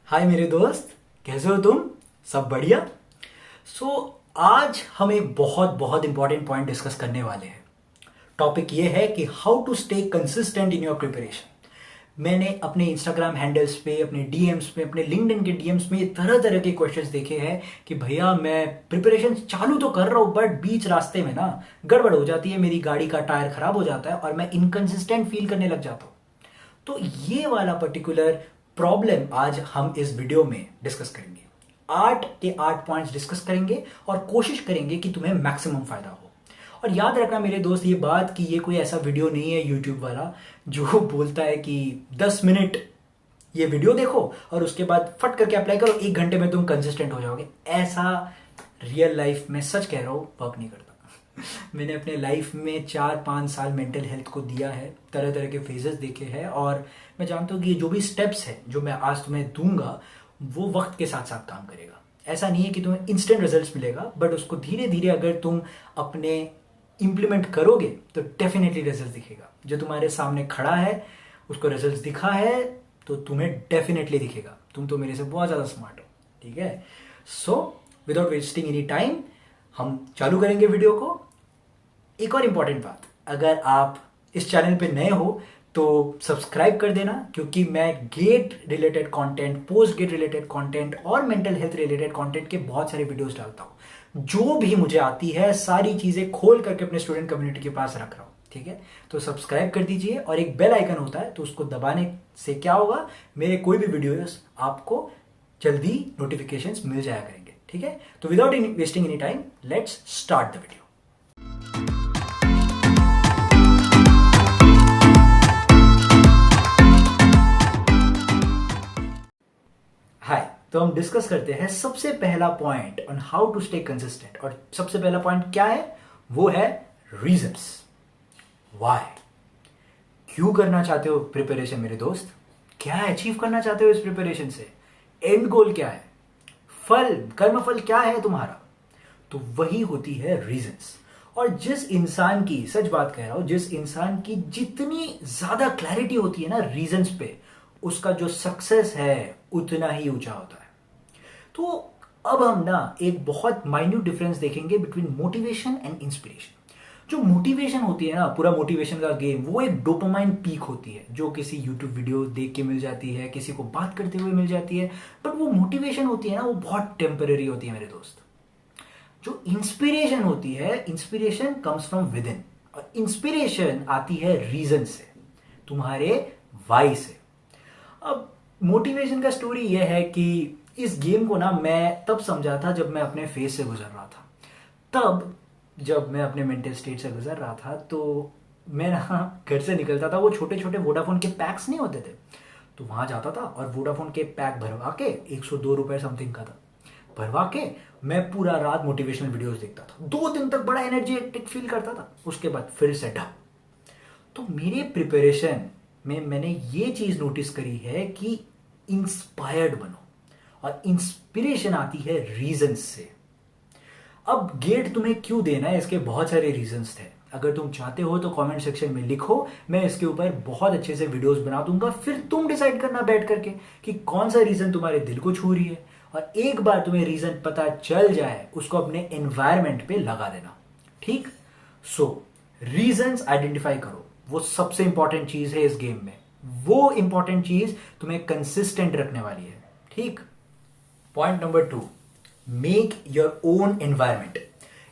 हाय मेरे दोस्त, कैसे हो तुम? सब बढ़िया। आज हम एक बहुत बहुत इंपॉर्टेंट पॉइंट डिस्कस करने वाले हैं। टॉपिक ये है कि how to stay consistent in your preparation. मैंने अपने इंस्टाग्राम हैंडल्स पे, अपने डीएम्स पे, अपने लिंक्डइन के डीएम्स में तरह तरह के क्वेश्चंस देखे हैं कि भैया मैं प्रिपरेशन चालू तो कर रहा हूँ बट बीच रास्ते में ना गड़बड़ हो जाती है, मेरी गाड़ी का टायर खराब हो जाता है और मैं इनकंसिस्टेंट फील करने लग जाता हूँ। तो ये वाला पर्टिकुलर प्रॉब्लम आज हम इस वीडियो में डिस्कस करेंगे। 8 के 8 पॉइंट्स डिस्कस करेंगे और कोशिश करेंगे कि तुम्हें मैक्सिमम फायदा हो। और याद रखना मेरे दोस्त ये बात कि ये कोई ऐसा वीडियो नहीं है यूट्यूब वाला जो बोलता है कि 10 मिनट ये वीडियो देखो और उसके बाद फट करके अप्लाई करो, 1 घंटे में तुम कंसिस्टेंट हो जाओगे। ऐसा रियल लाइफ में, सच कह रहा हूं, वर्क नहीं करता। मैंने अपने लाइफ में 4-5 साल मेंटल हेल्थ को दिया है, तरह तरह के फेजेस देखे हैं और मैं जानता हूँ कि ये जो भी स्टेप्स है जो मैं आज तुम्हें दूंगा वो वक्त के साथ साथ काम करेगा। ऐसा नहीं है कि तुम्हें इंस्टेंट रिजल्ट्स मिलेगा, बट उसको धीरे धीरे अगर तुम अपने इम्प्लीमेंट करोगे तो डेफिनेटली रिजल्ट दिखेगा। जो तुम्हारे सामने खड़ा है उसको रिजल्ट दिखा है तो तुम्हें डेफिनेटली दिखेगा। तुम तो मेरे से बहुत ज़्यादा स्मार्ट हो, ठीक है? So without wasting any time हम चालू करेंगे वीडियो को। एक और इंपॉर्टेंट बात, अगर आप इस चैनल पे नए हो तो सब्सक्राइब कर देना, क्योंकि मैं GATE related content, post GATE related content और मेंटल हेल्थ रिलेटेड कंटेंट के बहुत सारे वीडियोस डालता हूं। जो भी मुझे आती है सारी चीजें खोल करके अपने स्टूडेंट कम्युनिटी के पास रख रहा हूं, ठीक है? तो सब्सक्राइब कर दीजिए और एक बेल आइकन होता है तो उसको दबाने से क्या होगा, मेरे कोई भी वीडियोस आपको जल्दी नोटिफिकेशंस मिल जाया करेंगे, ठीक है? तो without wasting any time let's start the video. Hi, तो हम डिस्कस करते हैं सबसे पहला point on how to stay consistent. और सबसे पहला पॉइंट क्या है? वो है रीजंस। व्हाई? क्यों करना चाहते हो प्रिपरेशन मेरे दोस्त? क्या अचीव करना चाहते हो इस प्रिपरेशन से? एंड गोल क्या है? फल, कर्मफल क्या है तुम्हारा? तो वही होती है रीजंस। और जिस इंसान की, सच बात कह रहा हूं, जिस इंसान की जितनी ज्यादा क्लैरिटी होती है ना रीजंस पे, उसका जो सक्सेस है उतना ही ऊंचा होता है। तो अब हम ना एक बहुत माइन्यूट डिफरेंस देखेंगे बिटवीन मोटिवेशन एंड इंस्पिरेशन। जो मोटिवेशन होती है ना, पूरा मोटिवेशन का गेम, वो एक डोपामाइन पीक होती है जो किसी यूट्यूब वीडियो देख के मिल जाती है, किसी को बात करते हुए मिल जाती है। बट वो मोटिवेशन होती है ना, वो बहुत टेम्पररी होती है मेरे दोस्त। जो इंस्पिरेशन होती है, inspiration comes from with in, और इंस्पिरेशन आती है रीजन से, तुम्हारे वाई से। अब मोटिवेशन का स्टोरी यह है कि इस गेम को ना मैं तब समझा था जब मैं अपने फेज से गुजर रहा था। तब जब मैं अपने मेंटल स्टेट से गुजर रहा था तो मैं ना घर से निकलता था, वो छोटे छोटे वोडाफोन के पैक्स नहीं होते थे, तो वहां जाता था और वोडाफोन के पैक भरवा के, 102 रुपए समथिंग का था, भरवा के मैं पूरा रात मोटिवेशनल वीडियोस देखता था। 2 दिन तक बड़ा एनर्जेटिक फील करता था, उसके बाद फिर से डब। तो मेरे प्रिपरेशन में मैंने ये चीज नोटिस करी है कि इंस्पायर्ड बनो, और इंस्पिरेशन आती है रीजंस से। अब गेट तुम्हें क्यों देना है, इसके बहुत सारे रीजंस थे। अगर तुम चाहते हो तो कमेंट सेक्शन में लिखो, मैं इसके ऊपर बहुत अच्छे से वीडियोस बना दूंगा, फिर तुम डिसाइड करना बैठ करके कि कौन सा रीजन तुम्हारे दिल को छू रही है। और एक बार तुम्हें रीजन पता चल जाए, उसको अपने एनवायरमेंट पे लगा देना, ठीक? सो रीजंस आइडेंटिफाई करो, वो सबसे इंपॉर्टेंट चीज है इस गेम में। वो इंपॉर्टेंट चीज तुम्हें कंसिस्टेंट रखने वाली है, ठीक? Point number 2, make your own environment.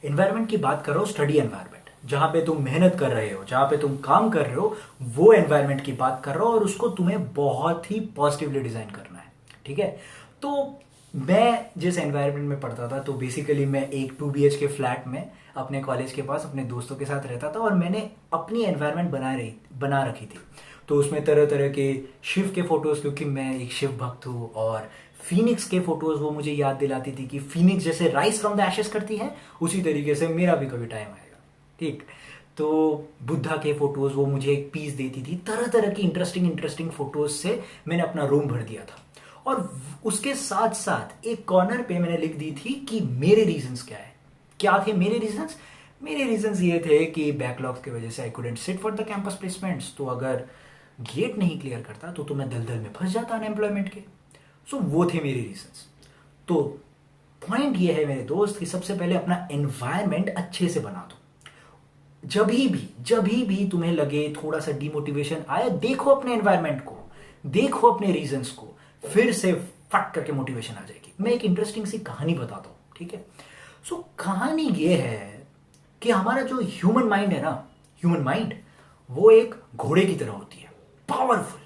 Environment की बात करो, स्टडी एनवायरमेंट, जहां पे तुम मेहनत कर रहे हो, जहां पे तुम काम कर रहे हो, वो एनवायरमेंट की बात कर रहा हो, और उसको तुम्हें बहुत ही पॉजिटिवली डिजाइन करना है, ठीक है? तो मैं जिस एनवायरनमेंट में पढ़ता था, तो बेसिकली मैं एक 2 BH के फ्लैट में अपने कॉलेज के पास अपने दोस्तों के साथ रहता था, और मैंने अपनी एनवायरनमेंट बना रखी थी। तो उसमें तरह तरह के शिव के फोटोज, क्योंकि मैं एक शिव भक्त हूँ, और फीनिक्स के फोटोज वो मुझे याद दिलाती थी कि फीनिक्स जैसे राइज फ्रॉम द एशेस करती है, उसी तरीके से मेरा भी कभी टाइम आएगा, ठीक? तो बुद्धा के फोटोज वो मुझे एक पीस देती थी। तरह तरह की इंटरेस्टिंग फोटोज से मैंने अपना रूम भर दिया था। और उसके साथ साथ एक कॉर्नर पे मैंने लिख दी थी कि मेरे रीजंस क्या है। क्या थे मेरे रीजंस? मेरे रीजंस ये थे कि बैकलॉग्स की वजह से I couldn't sit for the campus placements. तो अगर गेट नहीं क्लियर करता तो मैं दलदल में फंस जाता अनएम्प्लॉयमेंट के। सो वो थे मेरे रीजंस। तो पॉइंट ये है मेरे दोस्त कि सबसे पहले अपना एनवायरमेंट अच्छे से बना दो। जब भी तुम्हें लगे थोड़ा सा डिमोटिवेशन आए, देखो अपने एनवायरमेंट को, देखो अपने रीजंस को, फिर से फट करके मोटिवेशन आ जाएगी। मैं एक इंटरेस्टिंग सी कहानी बताता हूं, ठीक है। सो कहानी ये है कि हमारा जो ह्यूमन माइंड है ना, ह्यूमन माइंड वो एक घोड़े की तरह होती है, पावरफुल,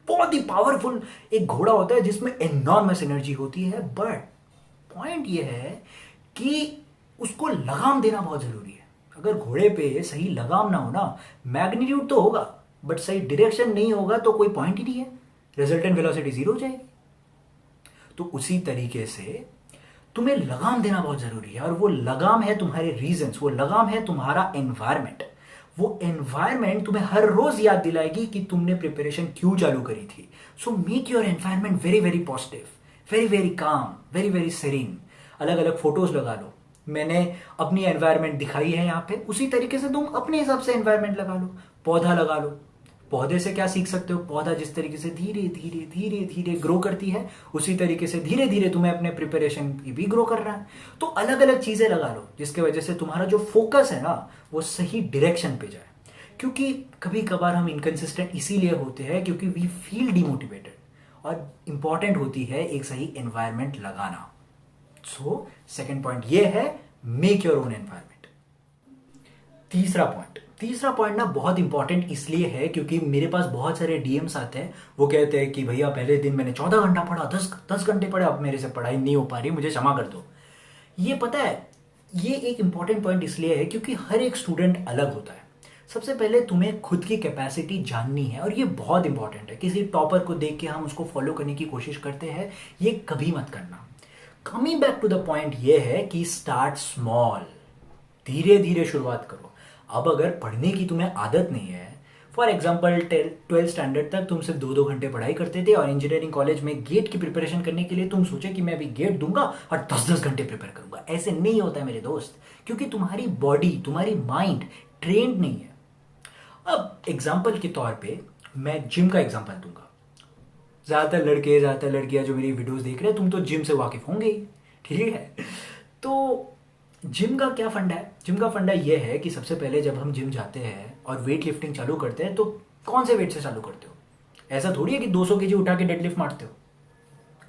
बहुत ही पावरफुल एक घोड़ा होता है जिसमें एनॉर्मस एनर्जी होती है। बट पॉइंट ये है कि उसको लगाम देना बहुत जरूरी है। अगर घोड़े पे सही लगाम ना हो ना, मैग्नीट्यूड तो होगा बट सही डायरेक्शन नहीं होगा तो कोई पॉइंट ही नहीं है, रिजल्टेंट वेलोसिटी जीरो हो जाएगी। तो उसी तरीके से तुम्हें लगाम देना बहुत जरूरी है, और वो लगाम है तुम्हारे रीजंस, वो लगाम है तुम्हारा एनवायरमेंट। वो एनवायरमेंट तुम्हें हर रोज याद दिलाएगी कि तुमने प्रिपरेशन क्यों चालू करी थी। So make your environment very very positive, very very calm, very very serine. अलग अलग फोटोज लगा लो, मैंने अपनी एनवायरमेंट दिखाई है यहाँ पे, उसी तरीके से तुम अपने हिसाब से एनवायरमेंट लगा लो। पौधा लगा लो, पौधे से क्या सीख सकते हो, पौधा जिस तरीके से धीरे धीरे धीरे धीरे ग्रो करती है, उसी तरीके से धीरे धीरे तुम्हें अपने प्रिपरेशन भी ग्रो कर रहा है। तो अलग अलग चीजें लगा लो जिसके वजह से तुम्हारा जो फोकस है ना वो सही डायरेक्शन पे जाए। क्योंकि कभी कभार हम इनकंसिस्टेंट इसीलिए होते हैं क्योंकि वी फील डिमोटिवेटेड, और इंपॉर्टेंट होती है एक सही एनवायरमेंट लगाना। सो सेकेंड पॉइंट ये है, मेक योर ओन एनवायरमेंट। तीसरा पॉइंट ना बहुत इंपॉर्टेंट इसलिए है क्योंकि मेरे पास बहुत सारे डीएम्स आते हैं, वो कहते हैं कि भैया पहले दिन मैंने 14 घंटा पढ़ा, 10 घंटे पढ़े, अब मेरे से पढ़ाई नहीं हो पा रही, मुझे क्षमा कर दो। ये पता है, ये एक इंपॉर्टेंट पॉइंट इसलिए है क्योंकि हर एक स्टूडेंट अलग होता है। सबसे पहले तुम्हें खुद की कैपेसिटी जाननी है, और ये बहुत इंपॉर्टेंट है। किसी टॉपर को देख के हम उसको फॉलो करने की कोशिश करते हैं, ये कभी मत करना। Coming back to the point ये है कि स्टार्ट स्मॉल, धीरे धीरे शुरुआत करो। अब अगर पढ़ने की तुम्हें आदत नहीं है, फॉर एग्जाम्पल 12th स्टैंडर्ड तक तुम सिर्फ 2-2 घंटे पढ़ाई करते थे, और इंजीनियरिंग कॉलेज में गेट की प्रिपरेशन करने के लिए तुम सोचे कि मैं अभी गेट दूंगा और 10-10 घंटे प्रिपेयर करूंगा। ऐसे नहीं होता है मेरे दोस्त, क्योंकि तुम्हारी बॉडी, तुम्हारी माइंड ट्रेंड नहीं है। अब एग्जाम्पल के तौर पे मैं जिम का एग्जाम्पल दूंगा। ज्यादातर लड़के, ज्यादातर लड़कियां जो मेरी वीडियोस देख रहे हैं, तुम तो जिम से वाकिफ होंगे ही, ठीक है। तो जिम का क्या फंडा है? जिम का फंडा यह है कि सबसे पहले जब हम जिम जाते हैं और वेट लिफ्टिंग चालू करते हैं तो कौन से वेट से चालू करते हो? ऐसा थोड़ी है कि 200 केजी उठा के डेडलिफ्ट मारते हो।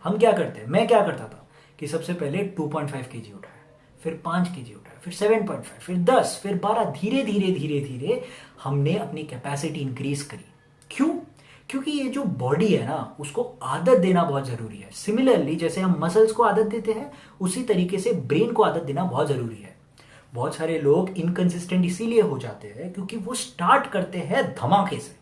हम क्या करते हैं, मैं क्या करता था कि सबसे पहले 2.5 केजी उठाया, फिर 5 केजी उठाया, फिर 7.5, फिर 10, फिर 12, धीरे धीरे धीरे धीरे हमने अपनी कैपेसिटी इंक्रीज करी। क्यों? क्योंकि ये जो बॉडी है ना, उसको आदत देना बहुत जरूरी है। सिमिलरली जैसे हम मसल्स को आदत देते हैं, उसी तरीके से ब्रेन को आदत देना बहुत जरूरी है। बहुत सारे लोग इनकंसिस्टेंट इसीलिए हो जाते हैं क्योंकि वो स्टार्ट करते हैं धमाके से।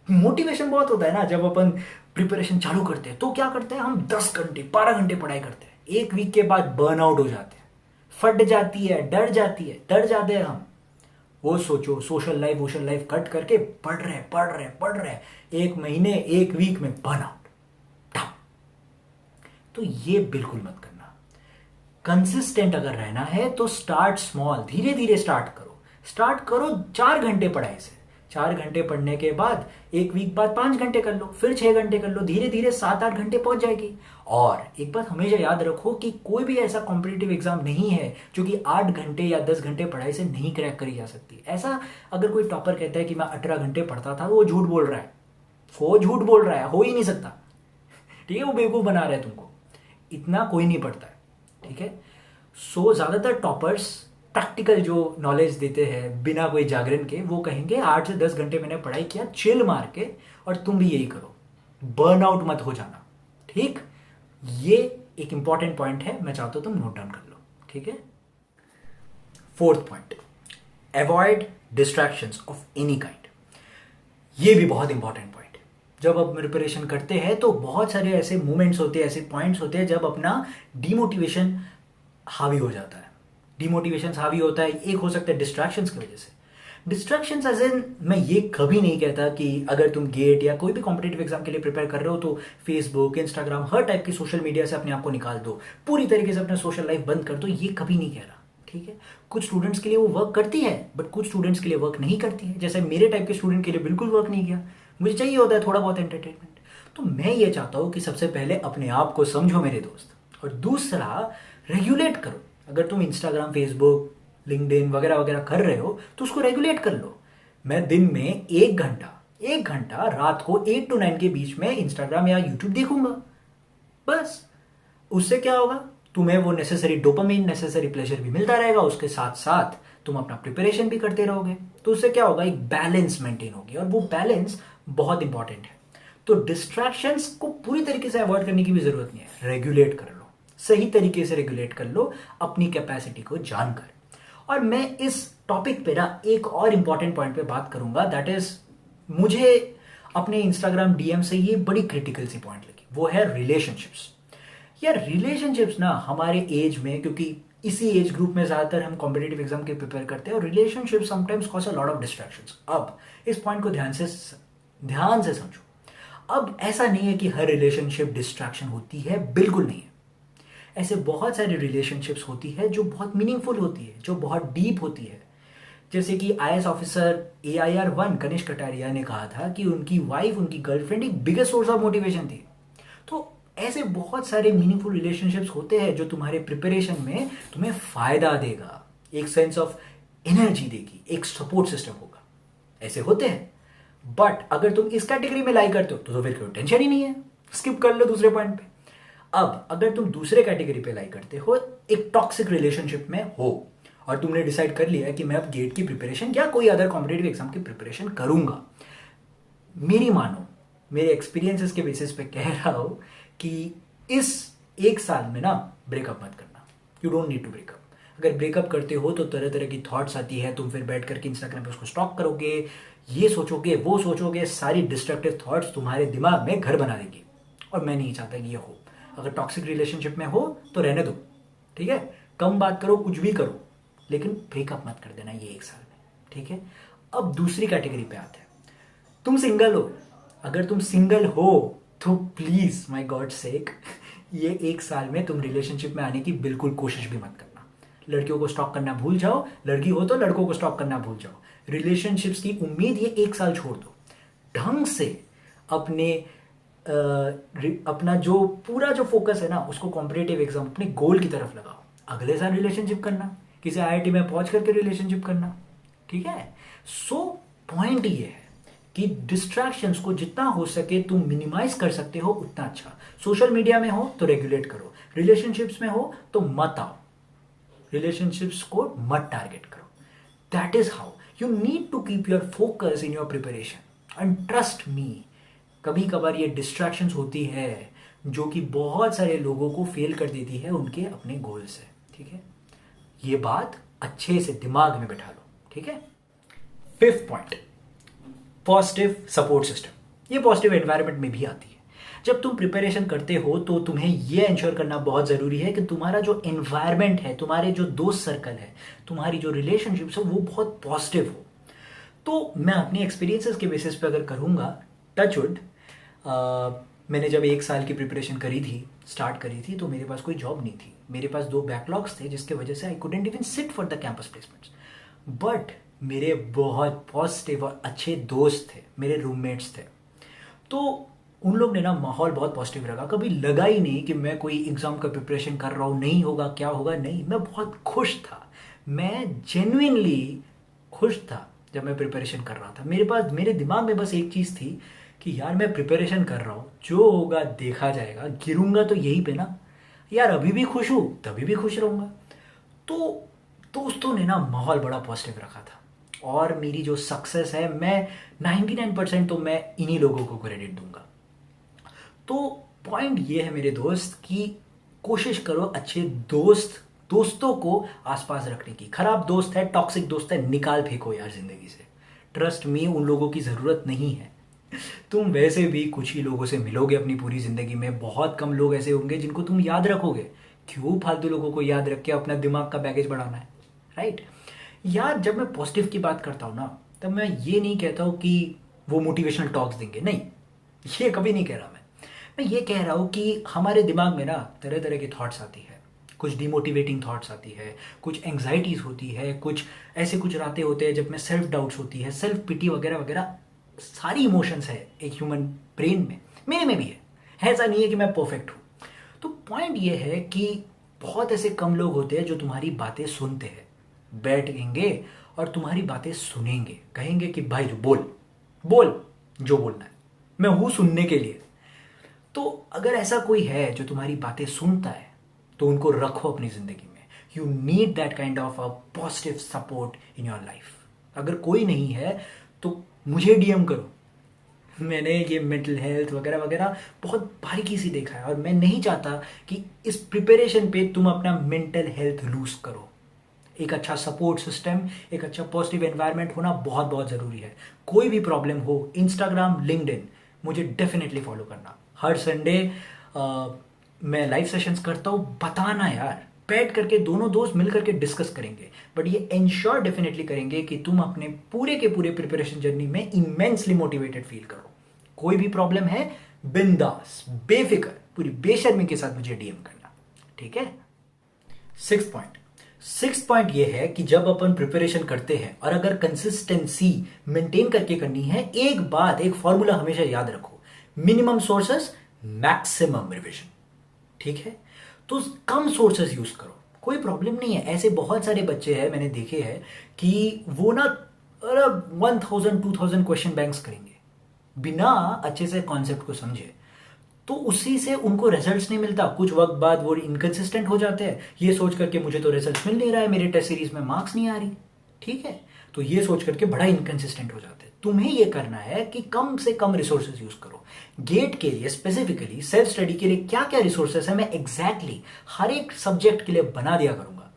मोटिवेशन बहुत होता है ना, जब अपन प्रिपरेशन चालू करते हैं तो क्या करते हैं, हम 10 घंटे 12 घंटे पढ़ाई करते हैं। एक वीक के बाद बर्नआउट हो जाते हैं, फट जाती है, डर जाते हैं हम। वो सोचो, सोशल लाइफ कट करके पढ़ रहे, एक महीने, एक वीक में बर्नआउट। तो ये बिल्कुल मत करना। कंसिस्टेंट अगर रहना है तो स्टार्ट स्मॉल, धीरे धीरे स्टार्ट करो 4 घंटे पढ़ाई से। 4 घंटे पढ़ने के बाद एक वीक बाद 5 घंटे कर लो, फिर 6 घंटे कर लो, धीरे धीरे 7-8 घंटे पहुंच जाएगी। और एक बात हमेशा याद रखो कि कोई भी ऐसा कॉम्पिटिटिव एग्जाम नहीं है जो कि 8 घंटे या 10 घंटे पढ़ाई से नहीं क्रैक करी जा सकती। ऐसा अगर कोई टॉपर कहता है कि मैं 18 घंटे पढ़ता था, वो झूठ बोल रहा है, हो ही नहीं सकता, ठीक है। वो बेवकूफ बना रहा है तुमको, इतना कोई नहीं पढ़ता है, ठीक है। सो ज्यादातर टॉपर्स प्रैक्टिकल जो नॉलेज देते हैं बिना कोई जागरण के, वो कहेंगे 8 से 10 घंटे मैंने पढ़ाई किया चिल मार के, और तुम भी यही करो, बर्नआउट मत हो जाना, ठीक। ये एक इंपॉर्टेंट पॉइंट है, मैं चाहता हूं तुम नोट डाउन कर लो, ठीक है। 4th point, avoid distractions of any kind. ये भी बहुत इंपॉर्टेंट पॉइंट है। जब आप प्रिपरेशन करते हैं तो बहुत सारे ऐसे मोमेंट्स होते हैं, ऐसे पॉइंट्स होते हैं जब अपना डिमोटिवेशन हावी हो जाता है। डिमोटिवेशन हावी होता है, एक हो सकता है डिस्ट्रैक्शंस की वजह से। डिस्ट्रैक्शंस एज इन, मैं ये कभी नहीं कहता कि अगर तुम गेट या कोई भी कॉम्पिटिटिव एग्जाम के लिए प्रिपेयर कर रहे हो तो फेसबुक, इंस्टाग्राम, हर टाइप की सोशल मीडिया से अपने आप को निकाल दो, पूरी तरीके से अपना सोशल लाइफ बंद कर दो, ये कभी नहीं कह रहा, ठीक है। कुछ स्टूडेंट्स के लिए वो वर्क करती है, बट कुछ स्टूडेंट्स के लिए वर्क नहीं करती है। जैसे मेरे टाइप के स्टूडेंट के लिए बिल्कुल वर्क नहीं किया, मुझे चाहिए होता है थोड़ा बहुत एंटरटेनमेंट। तो मैं ये चाहता हूं कि सबसे पहले अपने आप को समझो मेरे दोस्त, और दूसरा रेगुलेट करो। अगर तुम इंस्टाग्राम, फेसबुक, लिंक्डइन वगैरह वगैरह कर रहे हो तो उसको रेगुलेट कर लो। मैं दिन में 1 घंटा रात को 8 to 9 के बीच में इंस्टाग्राम या यूट्यूब देखूंगा, बस। उससे क्या होगा, तुम्हें वो नेसेसरी डोपामिन, नेसेसरी प्लेजर भी मिलता रहेगा, उसके साथ साथ तुम अपना प्रिपरेशन भी करते रहोगे। तो उससे क्या होगा, एक बैलेंस मेंटेन होगी, और वो बैलेंस बहुत इंपॉर्टेंट है। तो डिस्ट्रैक्शंस को पूरी तरीके से अवॉइड करने की भी जरूरत नहीं है, रेगुलेट कर लो, सही तरीके से रेगुलेट कर लो अपनी कैपेसिटी को जानकर। और मैं इस टॉपिक पे ना एक और इंपॉर्टेंट पॉइंट पे बात करूंगा, दैट इज, मुझे अपने इंस्टाग्राम डीएम से ये बड़ी क्रिटिकल सी पॉइंट लगी, वो है रिलेशनशिप्स। यार रिलेशनशिप्स ना हमारे एज में, क्योंकि इसी एज ग्रुप में ज्यादातर हम कॉम्पिटेटिव एग्जाम के प्रिपेयर करते हैं, और relationship sometimes cause a lot of distractions. अब इस पॉइंट को ध्यान से समझो। अब ऐसा नहीं है कि हर रिलेशनशिप डिस्ट्रैक्शन होती है, बिल्कुल नहीं है। ऐसे बहुत सारी रिलेशनशिप्स होती है जो बहुत मीनिंगफुल होती है, जो बहुत डीप होती है। जैसे कि IAS officer AIR-1 Kanishka Kataria ने कहा था कि उनकी वाइफ, उनकी गर्लफ्रेंड एक बिगेस्ट सोर्स ऑफ मोटिवेशन थी। तो ऐसे बहुत सारे मीनिंगफुल रिलेशनशिप्स होते हैं जो तुम्हारे प्रिपरेशन में तुम्हें फायदा देगा, एक सेंस ऑफ एनर्जी देगी, एक सपोर्ट सिस्टम होगा। ऐसे होते हैं। बट अगर तुम इस कैटेगरी में लाई करते हो तो फिर कोई टेंशन ही नहीं है, स्किप कर लो दूसरे पॉइंट पे। अब अगर तुम दूसरे कैटेगरी पे लाई करते हो, एक टॉक्सिक रिलेशनशिप में हो, और तुमने डिसाइड कर लिया है कि मैं अब गेट की प्रिपरेशन या कोई अदर कॉम्पिटेटिव एग्जाम की प्रिपरेशन करूंगा, मेरी मानो, मेरे एक्सपीरियंसेस के बेसिस पे कह रहा हूं कि इस 1 साल में ना ब्रेकअप मत करना। You don't need to breakup. अगर ब्रेकअप करते हो तो तरह तरह की थॉट्स आती है, तुम फिर बैठ करके इंस्टाग्राम पे उसको स्टॉक करोगे, ये सोचोगे, वो सोचोगे, सारी डिस्ट्रक्टिव थॉट्स तुम्हारे दिमाग में घर बना देगी, और मैं नहीं चाहता कि ये हो। अगर टॉक्सिक रिलेशनशिप में हो तो रहने दो, ठीक है, कम बात करो, कुछ भी करो, लेकिन ब्रेकअप मत कर देना ये 1 साल में, ठीक है। अब दूसरी कैटेगरी पे आते हैं। तुम सिंगल हो, अगर तुम सिंगल हो तो प्लीज माय गॉड सेक ये 1 साल में तुम रिलेशनशिप में आने की बिल्कुल कोशिश भी मत करना। लड़कियों को स्टॉक करना भूल जाओ, लड़की हो तो लड़कों को स्टॉक करना भूल जाओ। रिलेशनशिप्स की उम्मीद ये 1 साल छोड़ दो। ढंग से अपने अपना जो पूरा जो फोकस है ना उसको कॉम्पिटेटिव एग्जाम, अपने गोल की तरफ लगाओ। अगले साल रिलेशनशिप करना, किसी IIT में पहुंच करके रिलेशनशिप करना, ठीक है। सो पॉइंट ये है कि डिस्ट्रैक्शंस को जितना हो सके तुम मिनिमाइज कर सकते हो उतना अच्छा। सोशल मीडिया में हो तो रेगुलेट करो, रिलेशनशिप्स में हो तो मत आओ, रिलेशनशिप्स को मत टारगेट करो। That is how you need to keep your focus in your preparation. And trust me, कभी कभार ये डिस्ट्रैक्शंस होती है जो कि बहुत सारे लोगों को फेल कर देती है उनके अपने गोल से, ठीक है। ये बात अच्छे से दिमाग में बैठा लो, ठीक है। 5th point, positive support system. ये पॉजिटिव एनवायरनमेंट में भी आती है। जब तुम प्रिपरेशन करते हो तो तुम्हें ये इंश्योर करना बहुत जरूरी है कि तुम्हारा जो एनवायरनमेंट है, तुम्हारे जो दोस्त सर्कल है, तुम्हारी जो रिलेशनशिप्स है वो बहुत पॉजिटिव हो। तो मैं अपनी एक्सपीरियंसेस के बेसिस पे अगर करूंगा, टचवुड, मैंने जब 1 साल की प्रिपरेशन स्टार्ट करी थी तो मेरे पास कोई जॉब नहीं थी। मेरे पास 2 बैकलॉग्स थे जिसके वजह से I couldn't even sit for the campus placements. But मेरे बहुत पॉजिटिव और अच्छे दोस्त थे, मेरे रूममेट्स थे, तो उन लोग ने ना माहौल बहुत पॉजिटिव रखा। कभी लगा ही नहीं कि मैं कोई एग्जाम का प्रिपरेशन कर रहा हूँ, नहीं होगा, क्या होगा, नहीं, मैं बहुत खुश था। मैं जेन्युइनली खुश था जब मैं प्रिपरेशन कर रहा था। मेरे दिमाग में बस एक चीज़ थी कि यार मैं प्रिपरेशन कर रहा हूँ, जो होगा देखा जाएगा, गिरूंगा तो यहीं पे ना, यार अभी भी खुश हूँ तभी भी खुश रहूँगा। तो दोस्तों ने ना माहौल बड़ा पॉजिटिव रखा था, और मेरी जो सक्सेस है, मैं 99% तो मैं इन्हीं लोगों को क्रेडिट दूंगा। तो पॉइंट ये है मेरे दोस्त कि कोशिश करो अच्छे दोस्तों को आसपास रखने की। खराब दोस्त है, टॉक्सिक दोस्त है, निकाल फेंको यार जिंदगी से। ट्रस्ट मी, उन लोगों की जरूरत नहीं है। तुम वैसे भी कुछ ही लोगों से मिलोगे अपनी पूरी जिंदगी में, बहुत कम लोग ऐसे होंगे जिनको तुम याद रखोगे। क्यों फालतू लोगों को याद रख के अपना दिमाग का बैगेज बढ़ाना है, राइट। यार जब मैं पॉजिटिव की बात करता हूं ना, तब मैं ये नहीं कहता हूं कि वो मोटिवेशनल टॉक्स देंगे, नहीं, ये कभी नहीं कह रहा। मैं ये कह रहा हूं कि हमारे दिमाग में ना तरह तरह की थॉट्स आती है, कुछ डिमोटिवेटिंग थॉट्स आती है, कुछ एंग्जाइटीज होती है, कुछ ऐसे कुछ रातें होते हैं जब में सेल्फ डाउट्स होती है, सेल्फ पिटी वगैरह वगैरह, सारी इमोशंस है एक ह्यूमन ब्रेन में मेरे में भी है, ऐसा नहीं है कि मैं परफेक्ट हूं। तो पॉइंट ये है कि बहुत ऐसे कम लोग होते हैं जो तुम्हारी बातें सुनते हैं, बैठेंगे और तुम्हारी बातें सुनेंगे, कहेंगे कि भाई जो बोल बोल जो बोलना है, मैं हूं सुनने के लिए। तो अगर ऐसा कोई है जो तुम्हारी बातें सुनता है तो उनको रखो अपनी जिंदगी में। You need that kind of a positive support in your life. अगर कोई नहीं है तो मुझे डीएम करो। मैंने ये मेंटल हेल्थ वगैरह वगैरह बहुत बारीकी से देखा है और मैं नहीं चाहता कि इस प्रिपरेशन पे तुम अपना मेंटल हेल्थ लूज करो। एक अच्छा सपोर्ट सिस्टम, एक अच्छा पॉजिटिव एनवायरनमेंट होना बहुत बहुत जरूरी है। कोई भी प्रॉब्लम हो, इंस्टाग्राम, लिंक्डइन, मुझे डेफिनेटली फॉलो करना। हर संडे मैं लाइव सेशंस करता हूँ। बताना यार, बैठ करके दोनों दोस्त मिल करके डिस्कस करेंगे, बट ये इंश्योर डेफिनेटली करेंगे कि तुम अपने पूरे के पूरे प्रिपरेशन जर्नी में इमेंसली मोटिवेटेड फील करो। कोई भी प्रॉब्लम है, बिंदास बेफिक्र पूरी बेशर्मी के साथ मुझे डीएम करना, ठीक है। सिक्स पॉइंट ये है कि जब अपन प्रिपरेशन करते हैं और अगर कंसिस्टेंसी मेंटेन करके करनी है, एक बात, एक फॉर्मूला हमेशा याद रखो, मिनिमम सोर्सेस मैक्सिमम रिविजन, ठीक है। तो कम सोर्सेस यूज करो, कोई प्रॉब्लम नहीं है। ऐसे बहुत सारे बच्चे हैं, मैंने देखे हैं कि वो ना 1000-2000 क्वेश्चन बैंक्स करेंगे बिना अच्छे से कॉन्सेप्ट को समझे, तो उसी से उनको रिजल्ट्स नहीं मिलता। कुछ वक्त बाद वो इनकंसिस्टेंट हो जाते हैं, ये सोच करके मुझे तो रिजल्ट्स मिल नहीं रहा है, मेरे टेस्ट सीरीज में मार्क्स नहीं आ रही, ठीक है। तो ये सोच करके बड़ा इनकंसिस्टेंट हो जाते हैं। तुम्हें ये करना है कि कम से कम रिसोर्सेज यूज करो। गेट के लिए स्पेसिफिकली सेल्फ स्टडी के लिए क्या क्या रिसोर्सेज है, मैं एग्जैक्टली हर एक सब्जेक्ट के लिए बना दिया करूंगा।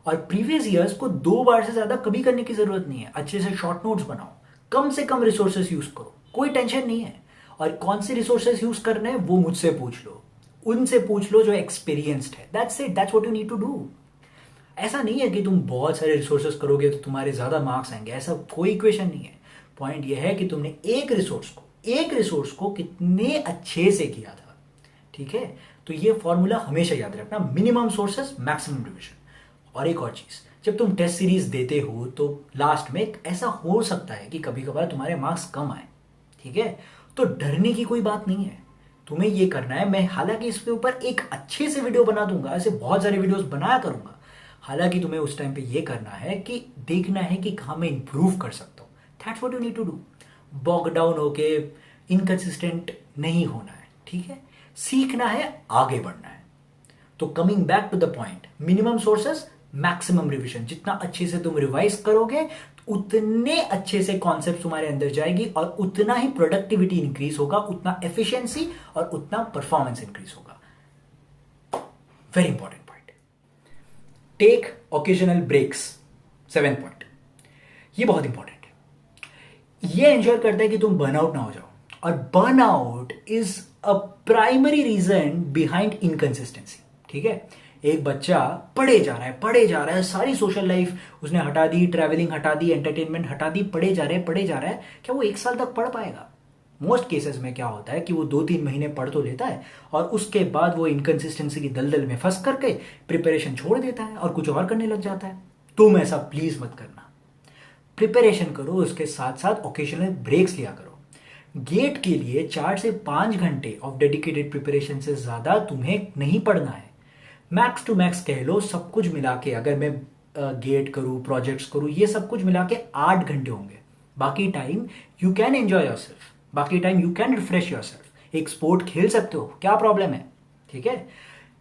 और प्रीवियस ईयर्स को 2 बार से ज्यादा कभी करने की जरूरत नहीं है। अच्छे से शॉर्ट नोट्स बनाओ, कम से कम रिसोर्सेज यूज करो, कोई टेंशन नहीं है। और कौन से रिसोर्सेज यूज करने हैं वो मुझसे पूछ लो, उनसे पूछ लो जो एक्सपीरियंस्ड है। That's it, that's what you need to do. ऐसा नहीं है कि तुम बहुत सारे रिसोर्सेज करोगे तो तुम्हारे ज्यादा मार्क्स आएंगे, ऐसा कोई इक्वेशन नहीं है। पॉइंट यह है कि तुमने एक रिसोर्स को कितने अच्छे से किया था, ठीक है। तो ये फॉर्मूला हमेशा याद रखना, मिनिमम सोर्सेस मैक्सिमम रिविजन। और एक और चीज, जब तुम टेस्ट सीरीज देते हो तो लास्ट में ऐसा हो सकता है कि कभी कभार तुम्हारे मार्क्स कम आए, ठीक है। तो डरने की कोई बात नहीं है, तुम्हें ये करना है। मैं हालांकि इसके ऊपर एक अच्छे से वीडियो बना दूंगा, ऐसे बहुत सारे वीडियोस बनाया करूंगा। हालांकि तुम्हें उस टाइम पे ये करना है कि देखना है कि कहां मैं इंप्रूव कर सकता हूं। That's what you need to do. Bog down होके इनकंसिस्टेंट नहीं होना है, ठीक है। सीखना है, आगे बढ़ना है। तो coming back to the point, minimum sources maximum revision. जितना अच्छे से तुम रिवाइज करोगे उतने अच्छे से कॉन्सेप्ट तुम्हारे अंदर जाएगी और उतना ही प्रोडक्टिविटी इंक्रीज होगा, उतना एफिशिएंसी और उतना परफॉर्मेंस इंक्रीज होगा। Very important point, take occasional breaks. 7th point, ये बहुत इंपॉर्टेंट है। ये इंश्योर करता है कि तुम बर्नआउट ना हो जाओ, और burnout is a primary reason behind inconsistency, ठीक है। एक बच्चा पढ़े जा रहा है, सारी सोशल लाइफ उसने हटा दी, ट्रैवलिंग हटा दी, एंटरटेनमेंट हटा दी, पढ़े जा रहा है। क्या वो 1 साल तक पढ़ पाएगा? मोस्ट केसेस में क्या होता है कि वो 2-3 महीने पढ़ तो लेता है और उसके बाद वो इनकंसिस्टेंसी की दलदल में फंस करके प्रिपरेशन छोड़ देता है और कुछ और करने लग जाता है। तुम ऐसा प्लीज मत करना। प्रिपरेशन करो, उसके साथ साथ ओकेजनल ब्रेक्स लिया करो। गेट के लिए 4 से 5 घंटे ऑफ डेडिकेटेड प्रिपरेशन से ज्यादा तुम्हें नहीं पढ़ना है। मैक्स टू मैक्स कह लो, सब कुछ मिला के, अगर मैं गेट करूं, प्रोजेक्ट्स करूं, ये सब कुछ मिला के 8 घंटे होंगे। बाकी time you can enjoy yourself, बाकी time you can refresh yourself. एक स्पोर्ट खेल सकते हो, क्या प्रॉब्लम है, ठीक है।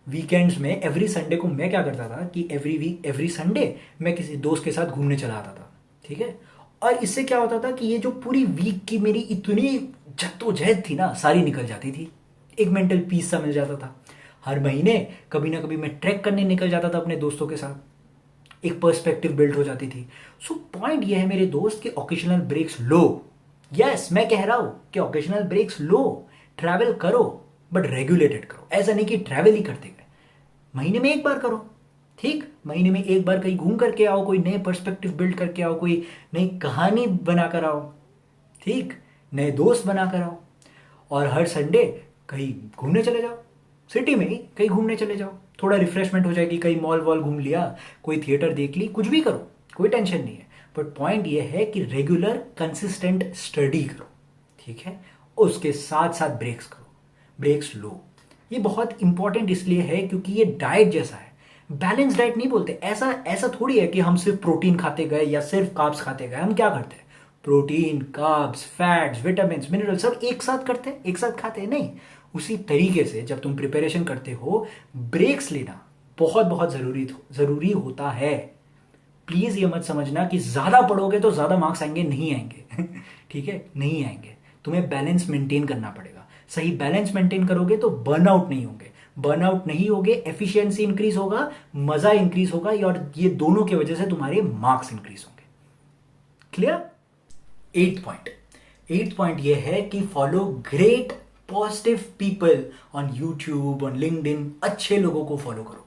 वीकेंड्स में एवरी संडे को मैं क्या करता था कि एवरी संडे मैं किसी दोस्त के साथ घूमने चला आता था, ठीक है। और इससे क्या होता था कि ये जो पूरी वीक की मेरी इतनी जद्दोजहद थी ना, सारी निकल जाती थी। एक मेंटल पीस सा मिल जाता था। हर महीने कभी ना कभी मैं ट्रैक करने निकल जाता था अपने दोस्तों के साथ, एक पर्सपेक्टिव बिल्ड हो जाती थी। सो पॉइंट ये है मेरे दोस्त कि ओकेजनल ब्रेक्स लो। यस, मैं कह रहा हूं कि ओकेजनल ब्रेक्स लो, ट्रैवल करो बट रेगुलेटेड करो। ऐसा नहीं कि ट्रैवल ही करते गए, महीने में 1 बार करो, ठीक। महीने में 1 बार कहीं घूम करके आओ, कोई नए पर्सपेक्टिव बिल्ड करके आओ, कोई नई कहानी बनाकर आओ, ठीक, नए दोस्त बनाकर आओ। और हर संडे कहीं घूमने चले जाओ, सिटी में ही कहीं घूमने चले जाओ, थोड़ा रिफ्रेशमेंट हो जाएगी। कहीं मॉल वॉल घूम लिया, कोई थिएटर देख ली, कुछ भी करो, कोई टेंशन नहीं है। बट पॉइंट ये है कि रेगुलर कंसिस्टेंट स्टडी करो, ठीक है। उसके साथ साथ ब्रेक्स करो। ब्रेक्स लो। ये बहुत इंपॉर्टेंट इसलिए है क्योंकि ये डाइट जैसा है। बैलेंस डाइट नहीं बोलते, ऐसा ऐसा थोड़ी है कि हम सिर्फ प्रोटीन खाते गए या सिर्फ कार्ब्स खाते गए। हम क्या करते हैं, protein, carbs, fats, vitamin, mineral सब एक साथ करते हैं, एक साथ खाते हैं नहीं। उसी तरीके से जब तुम प्रिपरेशन करते हो, ब्रेक्स लेना बहुत बहुत जरूरी होता है। प्लीज ये मत समझना कि ज्यादा पढ़ोगे तो ज्यादा मार्क्स आएंगे, नहीं आएंगे ठीक है, नहीं आएंगे। तुम्हें बैलेंस मेंटेन करना पड़ेगा। सही बैलेंस मेंटेन करोगे तो बर्नआउट नहीं होंगे, बर्नआउट नहीं होगे, एफिशिएंसी इंक्रीज होगा, मजा इंक्रीज होगा, और ये दोनों की वजह से तुम्हारे मार्क्स इंक्रीज होंगे। क्लियर? एट्थ पॉइंट ये है कि follow great positive people on YouTube, on LinkedIn. अच्छे लोगों को फॉलो करो।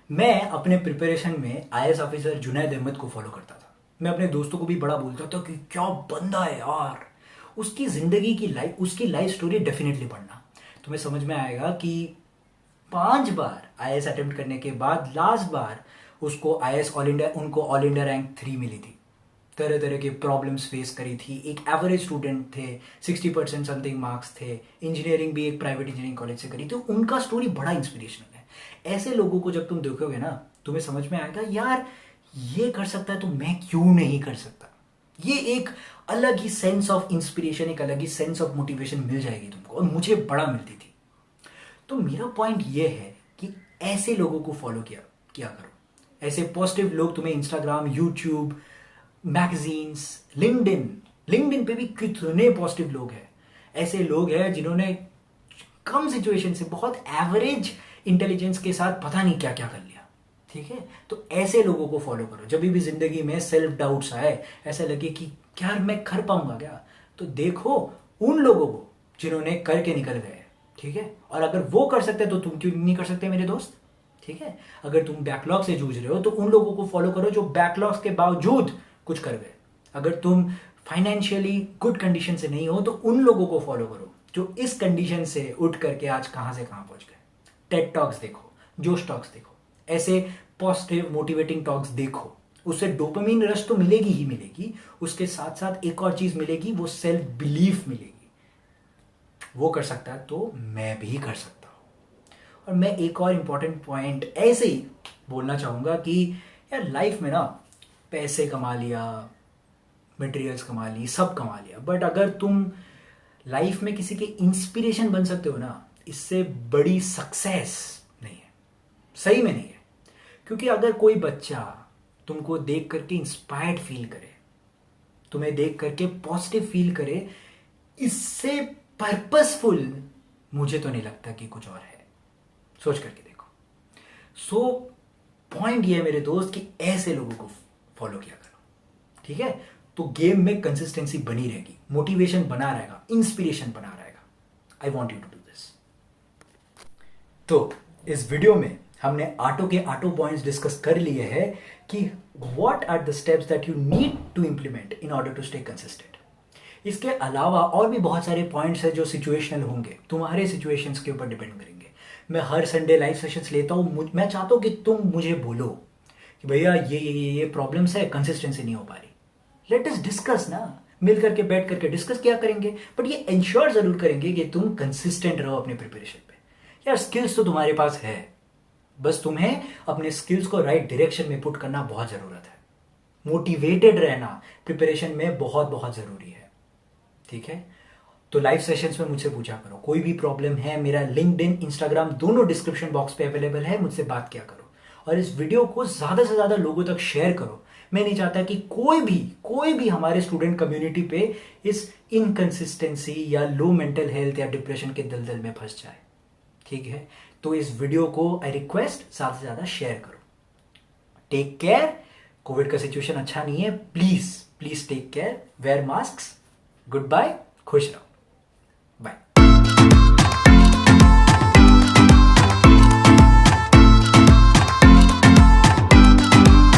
मैं अपने प्रिपरेशन में आईएएस ऑफिसर जुनैद अहमद को फॉलो करता था। मैं अपने दोस्तों को भी बड़ा बोलता था कि क्या बंदा है यार, उसकी जिंदगी की उसकी लाइफ स्टोरी डेफिनेटली पढ़ना। तुम्हें समझ में आएगा कि 5 बार आईएएस अटेम्प्ट करने के बाद लास्ट बार उसको आईएएस उनको ऑल इंडिया रैंक 3 मिली थी। तरह तरह के प्रॉब्लम्स फेस करी थी। एक एवरेज स्टूडेंट थे, 60% समथिंग मार्क्स थे, इंजीनियरिंग भी एक प्राइवेट इंजीनियरिंग कॉलेज से करी। तो उनका स्टोरी बड़ा इंस्पिरेशनल है। ऐसे लोगों को जब तुम देखोगे ना, तुम्हें समझ में आएगा यार ये कर सकता है तो मैं क्यों नहीं कर सकता। ये एक अलग ही सेंस ऑफ इंस्पिरेशन, एक अलग ही सेंस ऑफ मोटिवेशन मिल जाएगी तुमको, और मुझे बड़ा मिलती थी। तो मेरा पॉइंट ये है कि ऐसे लोगों को फॉलो किया करो। ऐसे पॉजिटिव लोग तुम्हें इंस्टाग्राम, यूट्यूब, मैगजीन्स, लिंक्डइन पे भी कितने पॉजिटिव लोग हैं। ऐसे लोग हैं जिन्होंने कम सिचुएशन से बहुत एवरेज इंटेलिजेंस के साथ पता नहीं क्या क्या कर लिया। ठीक है, तो ऐसे लोगों को फॉलो करो। जब भी जिंदगी में सेल्फ डाउट्स आए, ऐसा लगे कि क्या मैं कर पाऊंगा क्या, तो देखो उन लोगों को जिन्होंने करके निकल गए। ठीक है, और अगर वो कर सकते तो तुम क्यों नहीं कर सकते मेरे दोस्त। ठीक है, अगर तुम बैकलॉग से जूझ रहे हो तो उन लोगों को फॉलो करो जो बैकलॉग्स के बावजूद कुछ कर गए। अगर तुम फाइनेंशियली गुड कंडीशन से नहीं हो तो उन लोगों को फॉलो करो जो इस कंडीशन से उठ करके आज कहां से कहां पहुंच गए। टेड टॉक्स देखो, जोश टॉक्स देखो, ऐसे पॉजिटिव मोटिवेटिंग टॉक्स देखो। उससे डोपामिन रश तो मिलेगी ही मिलेगी, उसके साथ साथ एक और चीज मिलेगी, वो सेल्फ बिलीफ मिलेगी। वो कर सकता है तो मैं भी कर सकता हूं। और मैं एक और इंपॉर्टेंट पॉइंट ऐसे ही बोलना चाहूंगा कि यार लाइफ में ना पैसे कमा लिया, मटेरियल्स कमा ली, सब कमा लिया, बट अगर तुम लाइफ में किसी के इंस्पिरेशन बन सकते हो ना, इससे बड़ी सक्सेस नहीं है, सही में नहीं है। क्योंकि अगर कोई बच्चा तुमको देख करके इंस्पायर्ड फील करे, तुम्हें देख करके पॉजिटिव फील करे, इससे पर्पसफुल मुझे तो नहीं लगता कि कुछ और है। सोच करके देखो। सो पॉइंट ये है मेरे दोस्त कि ऐसे लोगों को फॉलो किया करो। ठीक है, तो गेम में कंसिस्टेंसी बनी रहेगी, मोटिवेशन बना रहेगा, इंस्पिरेशन बना रहेगा। I want you to do this. तो इस वीडियो में हमने ऑटो पॉइंट्स डिस्कस कर लिए हैं कि what are the steps that you need to implement in order to stay consistent. इसके अलावा और भी बहुत सारे पॉइंट्स हैं जो सिचुएशनल होंगे, तुम्हारे सिचुएशंस के ऊपर डिपेंड करेंगे। मैं हर संडे लाइव सेशंस लेता हूं। मैं चाहता हूं कि तुम मुझे बोलो कि भैया ये प्रॉब्लम्स है, कंसिस्टेंसी नहीं हो पा रही। लेट अस डिस्कस ना, मिल करके बैठ करके डिस्कस किया करेंगे, बट ये इंश्योर जरूर करेंगे कि तुम कंसिस्टेंट रहो अपने प्रिपरेशन पे। यार स्किल्स तो तुम्हारे पास है, बस तुम्हें अपने स्किल्स को राइट डायरेक्शन में पुट करना बहुत जरूरत है। मोटिवेटेड रहना प्रिपरेशन में बहुत बहुत जरूरी है। ठीक है, तो लाइव सेशंस में मुझसे पूछा करो। कोई भी प्रॉब्लम है, मेरा लिंक्डइन, इंस्टाग्राम दोनों डिस्क्रिप्शन बॉक्स पे अवेलेबल है, मुझसे बात किया करो। और इस वीडियो को ज्यादा से ज्यादा लोगों तक शेयर करो। मैं नहीं चाहता कि कोई भी हमारे स्टूडेंट कम्युनिटी पे इस इनकंसिस्टेंसी या लो मेंटल हेल्थ या डिप्रेशन के दलदल में फंस जाए। ठीक है, तो इस वीडियो को आई रिक्वेस्ट ज्यादा से ज्यादा शेयर करो। Take care. कोविड का सिचुएशन अच्छा नहीं है, please take care, wear mask. Goodbye, खुश रहो।